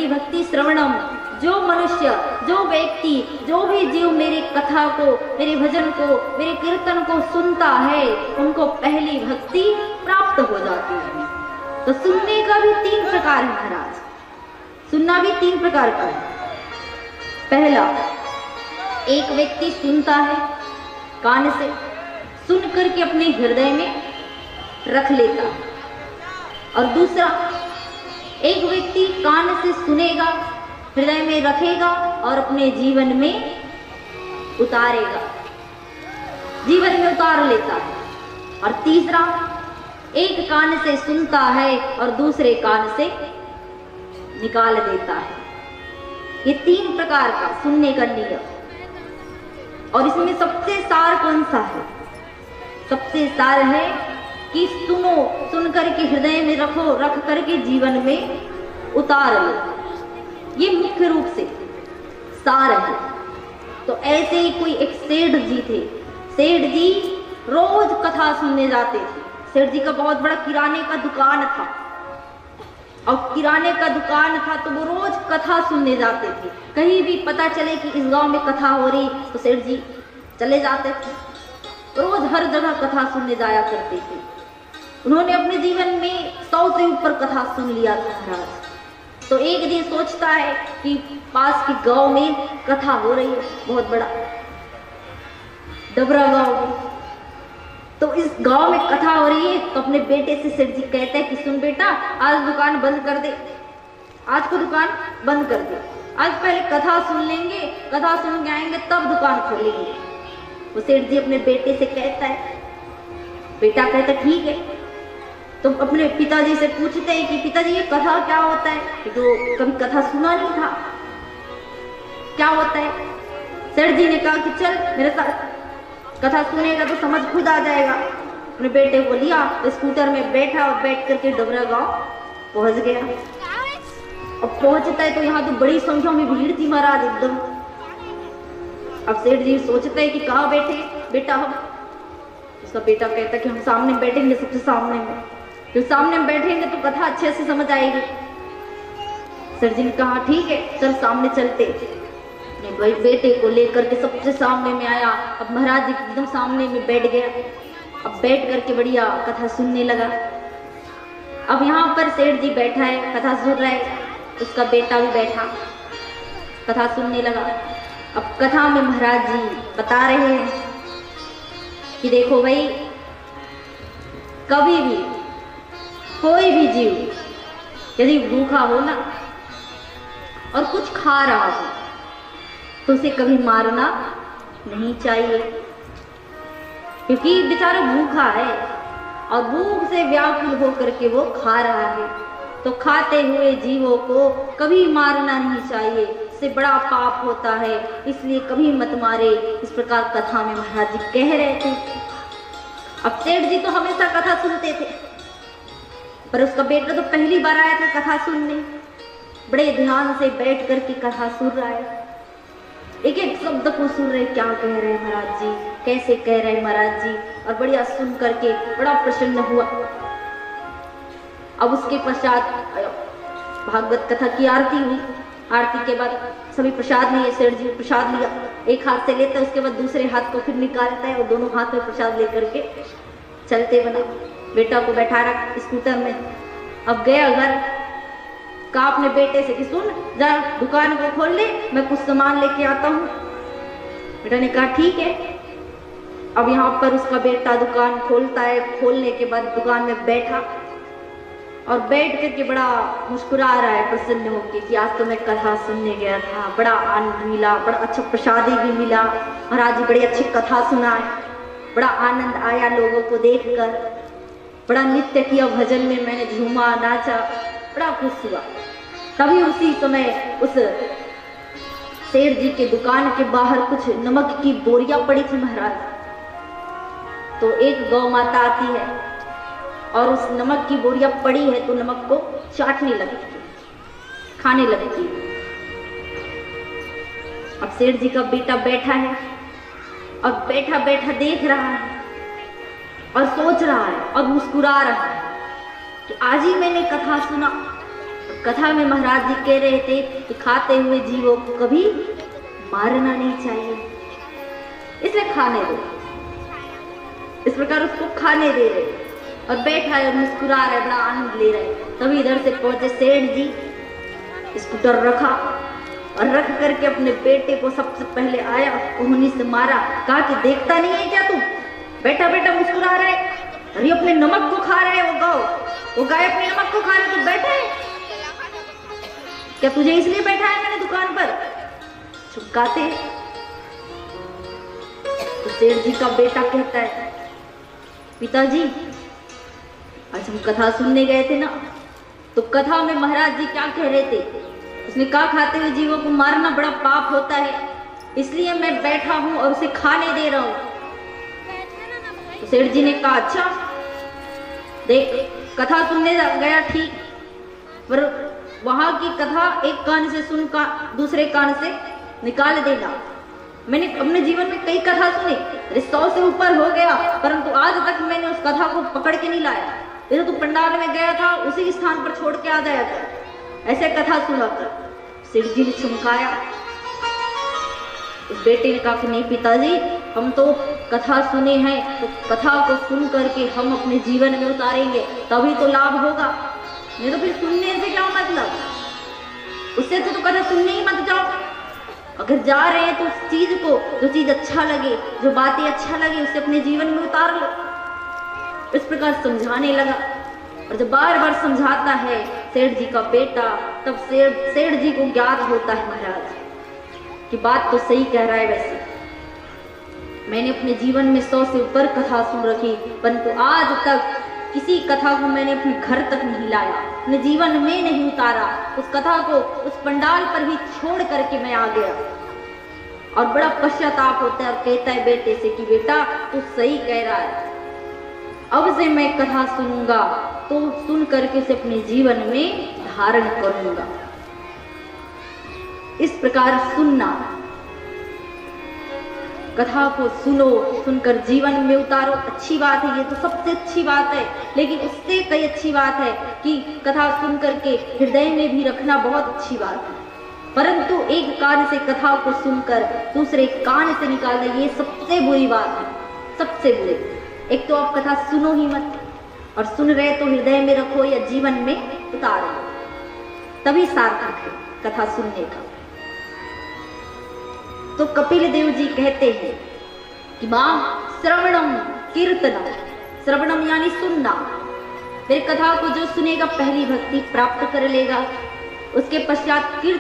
पहली भक्ति श्रवणम। जो मनुष्य, जो व्यक्ति, जो भी जीव मेरी कथा को, मेरे भजन को, मेरे कीर्तन को सुनता है, उनको पहली भक्ति प्राप्त हो जाती है। तो सुनने का भी 3 प्रकार है महाराज, सुनना भी 3 प्रकार का है। पहला, एक व्यक्ति सुनता है कान से, सुन करके अपने हृदय में रख लेता है। और दूसरा, एक व्यक्ति कान से सुनेगा, हृदय में रखेगा और अपने जीवन में उतारेगा, जीवन में उतार लेता है। और तीसरा, एक कान से सुनता है और दूसरे कान से निकाल देता है। ये 3 प्रकार का सुनने का नियम। और इसमें सबसे सार कौन सा है? सबसे सार है कि सुनो, सुन करके हृदय में रखो, रख करके जीवन में उतार लो। ये मुख्य रूप से सार है। तो ऐसे ही कोई एक सेठ जी थे। सेठ जी रोज कथा सुनने जाते थे। सेठ जी का बहुत बड़ा किराने का दुकान था, और किराने का दुकान था तो वो रोज कथा सुनने जाते थे। कहीं भी पता चले कि इस गांव में कथा हो रही तो सेठ जी चले जाते थे। रोज हर जगह कथा सुनने जाया करते थे। उन्होंने अपने जीवन में 100 से ऊपर कथा सुन लिया था महाराज। तो एक दिन सोचता है कि पास के गांव में कथा हो रही है, बहुत बड़ा डबरा गांव में, तो इस गांव में कथा हो रही है। तो अपने बेटे से सेठ जी कहते हैं कि सुन बेटा, आज दुकान बंद कर दे, आज को दुकान बंद कर दे, आज पहले कथा सुन लेंगे, कथा सुन के आएंगे तब दुकान खोलेंगे। वो सेठ जी अपने बेटे से कहता है, बेटा कहता ठीक है। तो अपने पिताजी से पूछते हैं कि पिताजी ये कथा क्या होता है? तो कभी कथा सुना नहीं था, क्या होता है? सेठ जी ने कहा कि चल मेरे साथ कथा सुनेगा तो समझ खुद आ जाएगा। अपने बेटे को लिया, स्कूटर में बैठा और बैठ करके डबरा गांव पहुंच गया। अब पहुंचता है तो यहाँ तो बड़ी संख्या में भीड़ थी महाराज एकदम। अब सेठ जी सोचते हैं कि कहाँ बैठे बेटा हम? उसका बेटा कहता कि हम सामने बैठेंगे, सबसे सामने में, तो सामने में बैठेंगे तो कथा अच्छे से समझ आएगी। सेठ जी ने कहा ठीक है चल सामने चलते। भाई बेटे को लेकर के सबसे सामने में आया। अब महाराज जी एकदम सामने में बैठ गया। अब बैठ करके बढ़िया कथा सुनने लगा। अब यहाँ पर सेठ जी बैठा है, कथा सुन रहा है, उसका बेटा भी बैठा कथा सुनने लगा। अब कथा में महाराज जी बता रहे हैं कि देखो भाई, कभी भी कोई भी जीव यदि भूखा हो ना और कुछ खा रहा हो तो उसे कभी मारना नहीं चाहिए, क्योंकि बेचारा भूखा है और भूख से व्याकुल होकर के वो खा रहा है। तो खाते हुए जीवों को कभी मारना नहीं चाहिए, इससे बड़ा पाप होता है, इसलिए कभी मत मारे। इस प्रकार कथा में महाराज जी कह रहे थे। अब सेठ जी तो हमेशा कथा सुनते थे, पर उसका बेटा तो पहली बार आया था कथा सुनने। बड़े ध्यान से बैठ कर के कथा सुन रहा है, एक एक शब्द को सुन रहे, क्या कह रहे हैं महाराज जी, कैसे कह रहे हैं महाराज जी, और बढ़िया सुन करके बड़ा प्रसन्न हुआ। अब उसके पश्चात भागवत कथा की आरती हुई। आरती के बाद सभी प्रसाद लिए, सेठ जी प्रसाद लिया, एक हाथ से लेता है, उसके बाद दूसरे हाथ को फिर निकालता है और दोनों हाथ में प्रसाद लेकर के चलते बने। बेटा को बैठा रखा स्कूटर में। अब गया घर, कहा अपने बेटे से कि सुन जा दुकान को खोल ले, मैं कुछ सामान लेके आता हूँ। बेटा ने कहा ठीक है। अब यहाँ पर उसका बेटा दुकान खोलता है। खोलने के बाद दुकान में बैठा और बैठ करके बड़ा मुस्कुरा रहा है प्रसन्न होकर कि आज तो मैं कथा सुनने गया था, बड़ा आनंद मिला, बड़ा अच्छा प्रसादी भी मिला, महाराज जी बड़ी अच्छी कथा सुनाए, बड़ा आनंद आया लोगों को देखकर, बड़ा नृत्य किया, भजन में मैंने झूमा नाचा, बड़ा खुश हुआ। तभी उसी समय उस सेठ जी के दुकान के बाहर कुछ नमक की बोरियां पड़ी थी महाराज। तो एक गौ माता आती है और उस नमक की बोरियां पड़ी है तो नमक को चाटने लगती है, खाने लगती है। अब सेठ जी का बेटा बैठा है और बैठा बैठा देख रहा है और सोच रहा है और मुस्कुरा रहा है कि आज ही मैंने कथा सुना, कथा में महाराज जी कह रहे थे कि खाते हुए जीवों को कभी मारना नहीं चाहिए, इसलिए खाने दो। इस प्रकार उसको खाने दे रहे और बैठा है और मुस्कुरा रहे, बड़ा आनंद ले रहे। तभी इधर से पहुंचे सेठ जी, स्कूटर रखा और रख करके अपने बेटे को सबसे पहले आया, कोहनी से मारा, कहा कि देखता नहीं है क्या तू, बैठा बैठा मुस्कुरा रहा है, अरे अपने नमक को खा रहा है, वो गाय अपने नमक को खा रहे, तू बैठा है क्या, तुझे इसलिए बैठा है मैंने दुकान पर, चुपकाते। तो सेठ जी का बेटा कहता है, पिताजी आज हम कथा सुनने गए थे ना, तो कथा में महाराज जी क्या कह रहे थे, उसने कहा खाते हुए जीवों को मारना बड़ा पाप होता है, इसलिए मैं बैठा हूं और उसे खाने दे रहा हूं। तो सेठ जी ने कहा अच्छा देख, कथा सुनने गया ठीक, पर वहां की कथा एक कान से सुन का दूसरे कान से निकाल देना। मैंने अपने जीवन में कई कथा सुनी, 100 से ऊपर हो गया, परंतु आज तक मैंने उस कथा को पकड़ के नहीं लाया। तो पंडाल में गया था, उसी स्थान पर छोड़ के आ जाया कर, ऐसे कथा सुना कर। सेठ जी ने चमकाया। उस बेटे ने कहा कि नहीं पिताजी, हम तो कथा सुने हैं, तो कथा को सुन करके हम अपने जीवन में उतारेंगे, तभी तो लाभ होगा, नहीं तो फिर सुनने से क्या मतलब, उससे तो कथा सुनने ही मत जाओ। अगर जा रहे हैं तो उस चीज को, जो चीज अच्छा लगे, जो बातें अच्छा लगे, उसे अपने जीवन में उतार लो। इस प्रकार समझाने लगा, और जब बार बार समझाता है सेठ जी का बेटा, तब सेठ जी को ज्ञात होता है महाराज कि बात तो सही कह रहा है। वैसे मैंने अपने जीवन में 100 से ऊपर कथा सुन रखी, परंतु आज तक किसी कथा को मैंने अपने घर तक नहीं लाया, अपने जीवन में नहीं उतारा, उस कथा को उस पंडाल पर ही छोड़ करके मैं आ गया। और बड़ा पश्चाताप होता है और कहता है बेटे से कि बेटा तू सही कह रहा है, अब से मैं कथा सुनूंगा तो सुन करके उसे अपने जीवन में धारण करूंगा। इस प्रकार सुनना, कथा को सुनो, सुनकर जीवन में उतारो, अच्छी बात है, ये तो सबसे अच्छी बात है। लेकिन उससे कई अच्छी बात है कि कथा सुन करके हृदय में भी रखना बहुत अच्छी बात है, परंतु एक कान से कथा को सुनकर दूसरे कान से निकालना, ये सबसे बुरी बात है, सबसे बुरी। एक तो आप कथा सुनो ही मत, और सुन रहे तो हृदय में रखो या जीवन में उतारो, तभी सार्थक है कथा सुनने का। तो कपिल देव जी कहते हैं कि मां श्रवणम कीर्तनम, श्रवणम यानी सुनना, फिर कथा को जो सुनेगा पहली भक्ति प्राप्त कर लेगा, उसके पश्चात कीर्तन